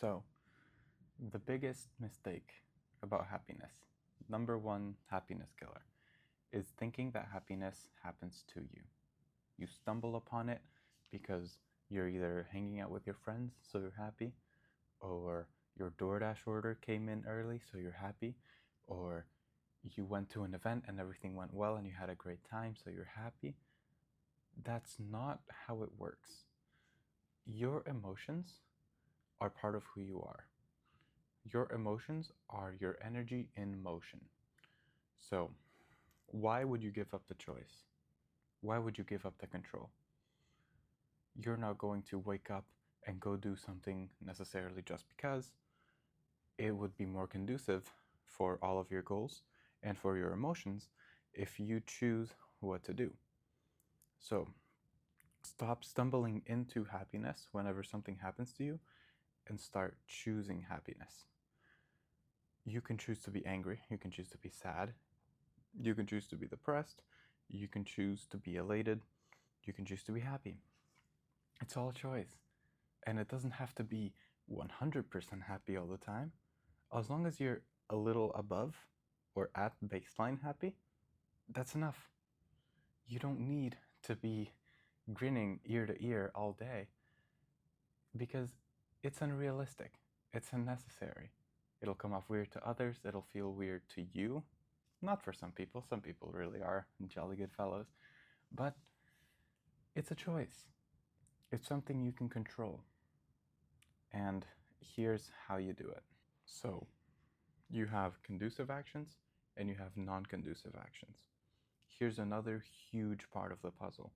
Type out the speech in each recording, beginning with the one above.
So, the biggest mistake about happiness, number one happiness killer, is thinking that happiness happens to you. You stumble upon it because you're either hanging out with your friends, so you're happy, or your DoorDash order came in early, so you're happy, or you went to an event and everything went well and you had a great time, so you're happy. That's not how it works. Your emotions are part of who you are. Your emotions are your energy in motion. So, why would you give up the choice? Why would you give up the control? You're not going to wake up and go do something necessarily just because. It would be more conducive for all of your goals and for your emotions if you choose what to do. So, stop stumbling into happiness whenever something happens to you and start choosing happiness. You can choose to be angry, you can choose to be sad, you can choose to be depressed, you can choose to be elated, you can choose to be happy. It's all a choice. And it doesn't have to be 100% happy all the time. As long as you're a little above or at baseline happy, that's enough. You don't need to be grinning ear to ear all day because it's unrealistic. It's unnecessary. It'll come off weird to others. It'll feel weird to you. Not for some people. Some people really are jolly good fellows. But it's a choice. It's something you can control. And here's how you do it. So, you have conducive actions and you have non-conducive actions. Here's another huge part of the puzzle.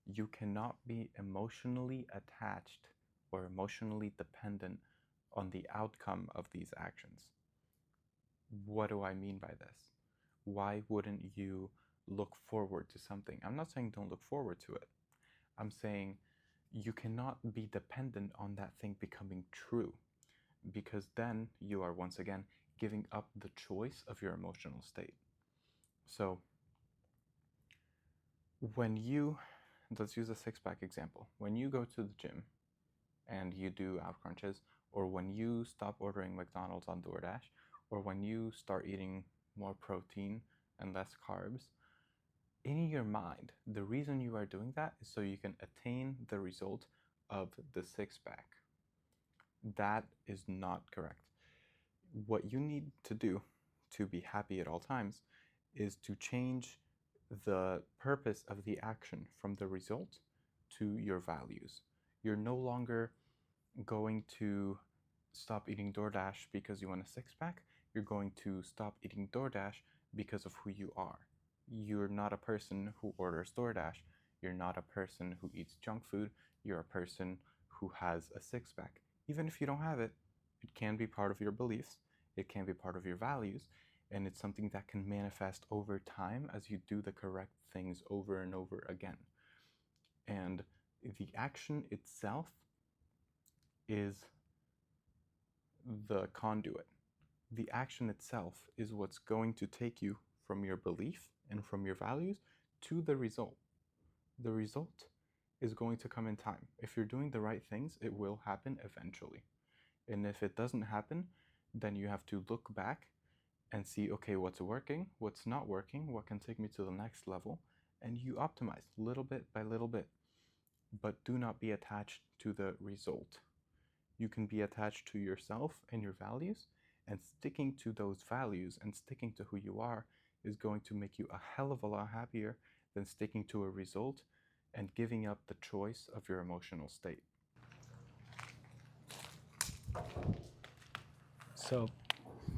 You cannot be emotionally attached or emotionally dependent on the outcome of these actions. What do I mean by this? Why wouldn't you look forward to something? I'm not saying don't look forward to it. I'm saying you cannot be dependent on that thing becoming true, because then you are once again giving up the choice of your emotional state. So let's use a six-pack example. When you go to the gym and you do ab crunches, or when you stop ordering McDonald's on DoorDash, or when you start eating more protein and less carbs, in your mind, the reason you are doing that is so you can attain the result of the six-pack. That is not correct. What you need to do to be happy at all times is to change the purpose of the action from the result to your values. You're no longer going to stop eating DoorDash because you want a six-pack. You're going to stop eating DoorDash because of who you are. You're not a person who orders DoorDash. You're not a person who eats junk food. You're a person who has a six-pack. Even if you don't have it, it can be part of your beliefs. It can be part of your values. And it's something that can manifest over time as you do the correct things over and over again. And the action itself is the conduit. The action itself is what's going to take you from your belief and from your values to the result. The result is going to come in time. If you're doing the right things, it will happen eventually. And if it doesn't happen, then you have to look back and see, okay, what's working, what's not working, what can take me to the next level, and you optimize little bit by little bit. But do not be attached to the result. You can be attached to yourself and your values, and sticking to those values and sticking to who you are is going to make you a hell of a lot happier than sticking to a result and giving up the choice of your emotional state. So,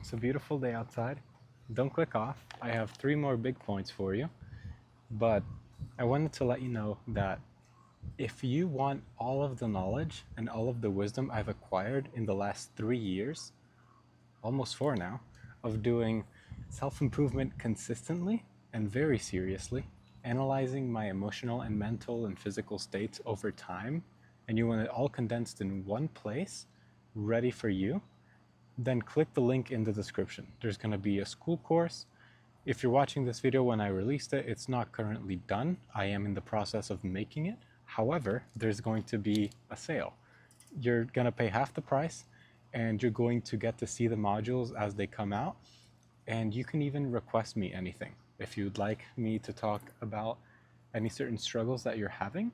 it's a beautiful day outside. Don't click off. I have 3 more big points for you, but I wanted to let you know that if you want all of the knowledge and all of the wisdom I've acquired in the last 3 years, almost 4 now, of doing self-improvement consistently and very seriously, analyzing my emotional and mental and physical states over time, and you want it all condensed in one place, ready for you, then click the link in the description. There's going to be a school course. If you're watching this video when I released it, it's not currently done. I am in the process of making it. However, there's going to be a sale. You're going to pay half the price and you're going to get to see the modules as they come out. And you can even request me anything. If you'd like me to talk about any certain struggles that you're having,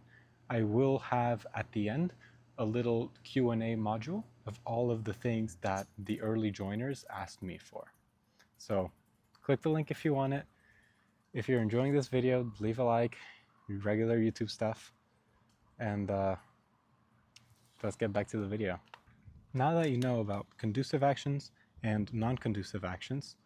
I will have at the end a little Q&A module of all of the things that the early joiners asked me for. So click the link if you want it. If you're enjoying this video, leave a like, regular YouTube stuff, and let's get back to the video. Now that you know about conducive actions and non-conducive actions,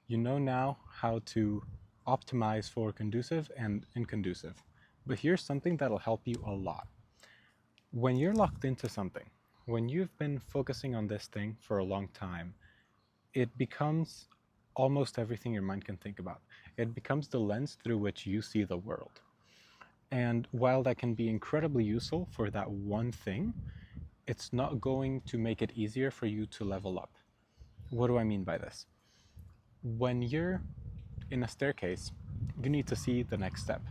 you know now how to optimize for conducive and inconducive. But here's something that'll help you a lot. When you're locked into something, when you've been focusing on this thing for a long time, it becomes almost everything your mind can think about. It becomes the lens through which you see the world. And while that can be incredibly useful for that one thing, it's not going to make it easier for you to level up. What do I mean by this? When you're in a staircase, you need to see the next step.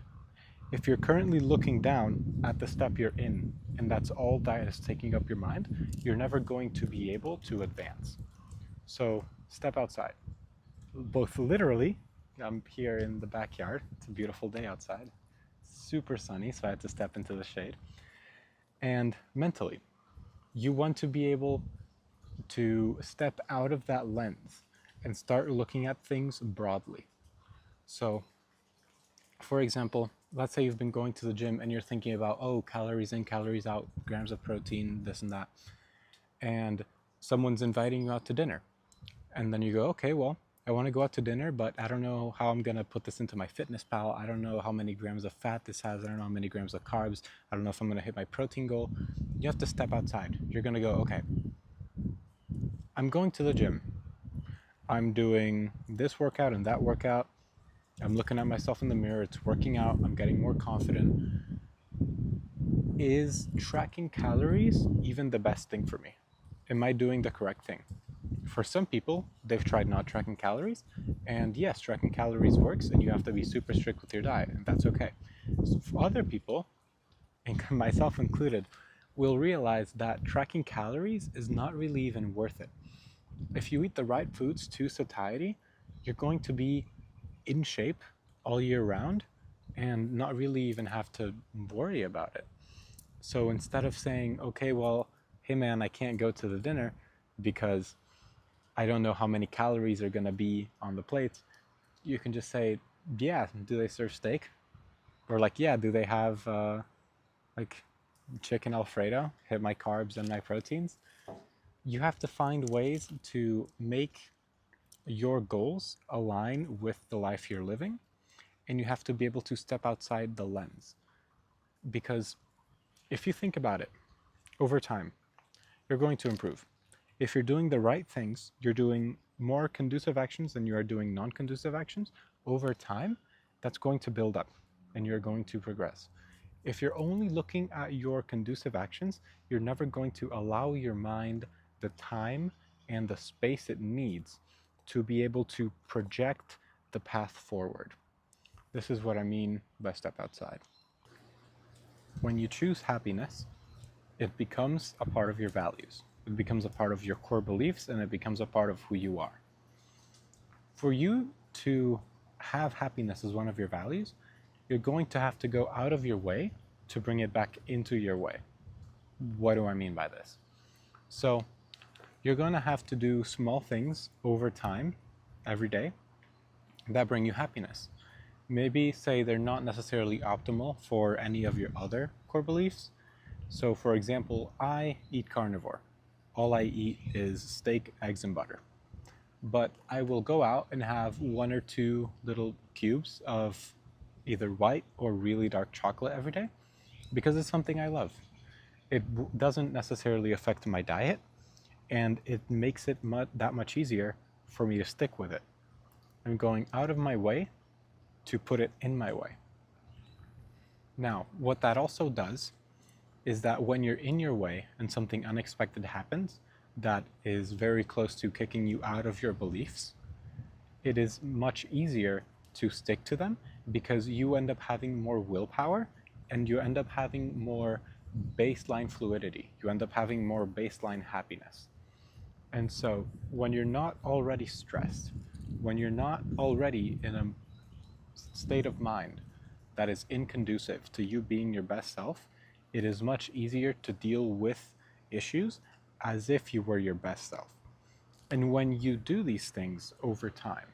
If you're currently looking down at the step you're in, and that's all that is taking up your mind, you're never going to be able to advance. So step outside. Both literally, I'm here in the backyard. It's a beautiful day outside. Super sunny, so I had to step into the shade. And mentally, you want to be able to step out of that lens and start looking at things broadly. So, for example, let's say you've been going to the gym and you're thinking about, oh, calories in, calories out, grams of protein, this and that. And someone's inviting you out to dinner. And then you go, okay, well, I want to go out to dinner, but I don't know how I'm going to put this into my FitnessPal. I don't know how many grams of fat this has. I don't know how many grams of carbs. I don't know if I'm going to hit my protein goal. You have to step outside. You're going to go, okay, I'm going to the gym. I'm doing this workout and that workout. I'm looking at myself in the mirror. It's working out. I'm getting more confident. Is tracking calories even the best thing for me? Am I doing the correct thing? For some people, they've tried not tracking calories, and yes, tracking calories works, and you have to be super strict with your diet, and that's okay. So for other people, and myself included, will realize that tracking calories is not really even worth it. If you eat the right foods to satiety, you're going to be in shape all year round and not really even have to worry about it. So instead of saying, okay, well, hey man, I can't go to the dinner because I don't know how many calories are going to be on the plates, you can just say, yeah, do they serve steak? Or like, yeah, do they have like chicken Alfredo, hit my carbs and my proteins? You have to find ways to make your goals align with the life you're living, and you have to be able to step outside the lens. Because if you think about it, over time, you're going to improve. If you're doing the right things, you're doing more conducive actions than you are doing non-conducive actions, over time, that's going to build up and you're going to progress. If you're only looking at your conducive actions, you're never going to allow your mind the time and the space it needs to be able to project the path forward. This is what I mean by step outside. When you choose happiness, it becomes a part of your values. It becomes a part of your core beliefs, and it becomes a part of who you are. For you to have happiness as one of your values, you're going to have to go out of your way to bring it back into your way. What do I mean by this? So you're going to have to do small things over time, every day, that bring you happiness. Maybe say they're not necessarily optimal for any of your other core beliefs. So for example, I eat carnivore. All I eat is steak, eggs, and butter. But I will go out and have 1 or 2 little cubes of either white or really dark chocolate every day because it's something I love. It doesn't necessarily affect my diet, and it makes it that much easier for me to stick with it. I'm going out of my way to put it in my way. Now, what that also does is that when you're in your way and something unexpected happens that is very close to kicking you out of your beliefs, it is much easier to stick to them because you end up having more willpower and you end up having more baseline fluidity. You end up having more baseline happiness. And so when you're not already stressed, when you're not already in a state of mind that is inconducive to you being your best self, it is much easier to deal with issues as if you were your best self. And when you do these things over time,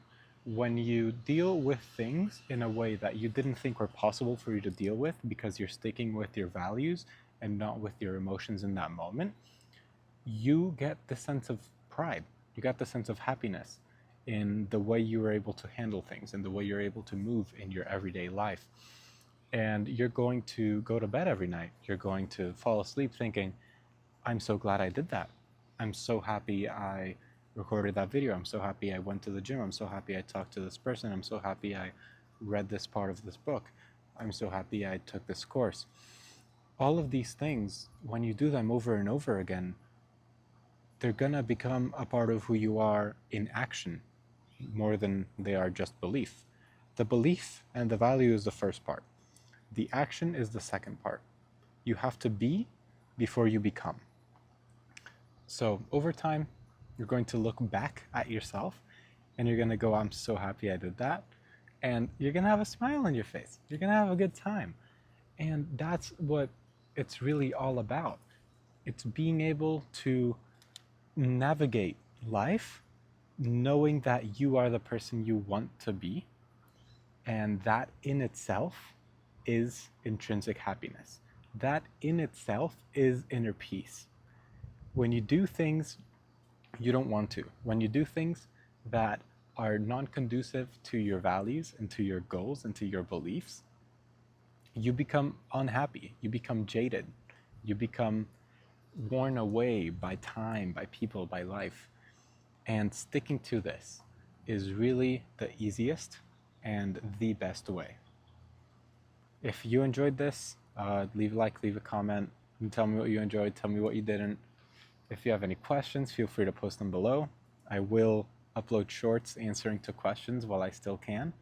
when you deal with things in a way that you didn't think were possible for you to deal with because you're sticking with your values and not with your emotions in that moment, you get the sense of pride. You got the sense of happiness in the way you were able to handle things and the way you're able to move in your everyday life. And you're going to go to bed every night. You're going to fall asleep thinking, I'm so glad I did that. I'm so happy I recorded that video. I'm so happy I went to the gym. I'm so happy I talked to this person. I'm so happy I read this part of this book. I'm so happy I took this course. All of these things, when you do them over and over again, they're gonna become a part of who you are in action more than they are just belief. The belief and the value is the first part. The action is the second part. You have to be before you become. So over time, you're going to look back at yourself and you're going to go, I'm so happy I did that. And you're going to have a smile on your face. You're going to have a good time. And that's what it's really all about. It's being able to navigate life knowing that you are the person you want to be. And that in itself is intrinsic happiness. That in itself is inner peace. When you do things you don't want to, when you do things that are non conducive to your values and to your goals and to your beliefs, you become unhappy, you become jaded, you become worn away by time, by people, by life. And sticking to this is really the easiest and the best way. If you enjoyed this, leave a like, leave a comment, and tell me what you enjoyed, tell me what you didn't. If you have any questions, feel free to post them below. I will upload shorts answering to questions while I still can.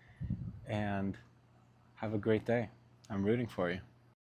And have a great day. I'm rooting for you.